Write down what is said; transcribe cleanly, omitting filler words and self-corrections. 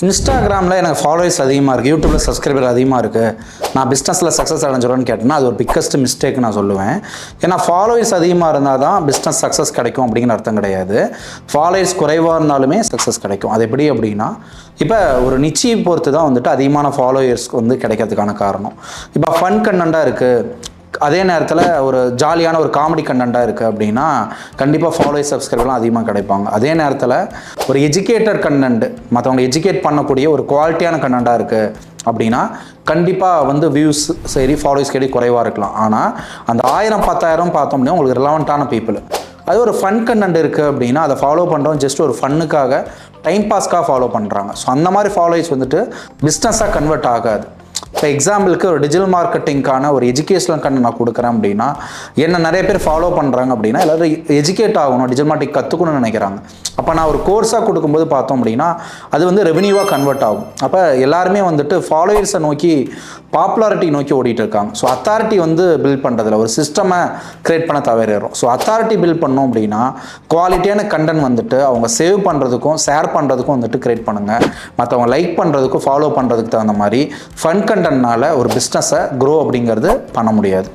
இன்ஸ்டாகிராமில் எனக்கு ஃபாலோவர்ஸ் அதிகமாக இருக்குது, யூடியூப்பில் சப்ஸ்கிரைபர் அதிகமாக இருக்குது, நான் பிஸ்னஸில் சக்ஸஸ் அடைஞ்சிடுவேன்னு கேட்டேன்னா அது ஒரு பிக்கஸ்ட் மிஸ்டேக் நான் சொல்லுவேன். ஏன்னா ஃபாலோவர்ஸ் அதிகமாக இருந்தால் தான் பிஸ்னஸ் சக்ஸஸ் கிடைக்கும் அப்படிங்கிற அர்த்தம் கிடையாது. ஃபாலோவர்ஸ் குறைவாக இருந்தாலுமே சக்ஸஸ் கிடைக்கும். அது எப்படி அப்படின்னா, இப்போ ஒரு நிச்சயை பொறுத்து தான் வந்துட்டு அதிகமான ஃபாலோவர்ஸ்க்கு வந்து கிடைக்கிறதுக்கான காரணம். இப்போ ஃபன் கண்டென்ட்டாக இருக்குது, அதே நேரத்தில் ஒரு ஜாலியான ஒரு காமெடி கண்டென்ட்டாக இருக்குது அப்படின்னா கண்டிப்பாக ஃபாலோவர்ஸ் சப்ஸ்கிரைபர்லாம் அதிகமாக கிடைப்பாங்க. அதே நேரத்தில் ஒரு எஜுகேட்டட் கண்டென்ட், மற்றவங்க எஜுகேட் பண்ணக்கூடிய ஒரு குவாலிட்டியான கண்டென்ட்டாக இருக்குது அப்படின்னா கண்டிப்பாக வந்து வியூஸ் சரி ஃபாலோவர்ஸ் கேடி குறைவாக இருக்கலாம். ஆனால் அந்த 1000 10,000 பார்த்தோம் அப்படின்னா உங்களுக்கு ரிலவெண்ட்டான பீப்புள். அது ஒரு ஃபன் கண்டென்ட் இருக்குது அப்படின்னா அதை ஃபாலோ பண்ணுறோம் ஜஸ்ட் ஒரு ஃபன்னுக்காக டைம் பாஸ்க்காக ஃபாலோ பண்ணுறாங்க. ஸோ அந்த மாதிரி ஃபாலோவர்ஸ் வந்துட்டு பிஸ்னஸாக கன்வெர்ட் ஆகாது. இப்போ எக்ஸாம்பிளுக்கு ஒரு டிஜிட்டல் மார்க்கெட்டிங்கான ஒரு எஜுகேஷனல் கண்டென்ட் நான் கொடுக்குறேன் அப்படின்னா என்ன நிறைய பேர் ஃபாலோ பண்ணுறாங்க அப்படின்னா எல்லோரும் எஜுகேட் ஆகணும், டிஜிட்டல் மார்க்கெட்டிங் கற்றுக்கணும்னு நினைக்கிறாங்க. அப்போ நான் ஒரு கோர்ஸாக கொடுக்கும்போது பார்த்தோம் அப்படின்னா அது வந்து ரெவென்யூவாக கன்வெர்ட் ஆகும். அப்போ எல்லாருமே வந்துட்டு ஃபாலோவர்ஸை நோக்கி பாப்புலாரிட்டி நோக்கி ஓடிட்டு இருக்காங்க. ஸோ அத்தாரிட்டி வந்து பில்ட் பண்ணுறதுல ஒரு சிஸ்டமை கிரியேட் பண்ண தவறிடும். ஸோ அத்தாரிட்டி பில்ட் பண்ணோம் அப்படின்னா குவாலிட்டியான கண்டென்ட் வந்துட்டு அவங்க சேவ் பண்ணுறதுக்கும் ஷேர் பண்ணுறதுக்கும் வந்துட்டு கிரியேட் பண்ணுங்கள். மற்றவங்க லைக் பண்ணுறதுக்கும் ஃபாலோ பண்ணுறதுக்கு தகுந்த மாதிரி ஃபன் கண்டென்ட்னால ஒரு பிஸ்னஸை க்ரோ அப்படிங்கிறது பண்ண முடியாது.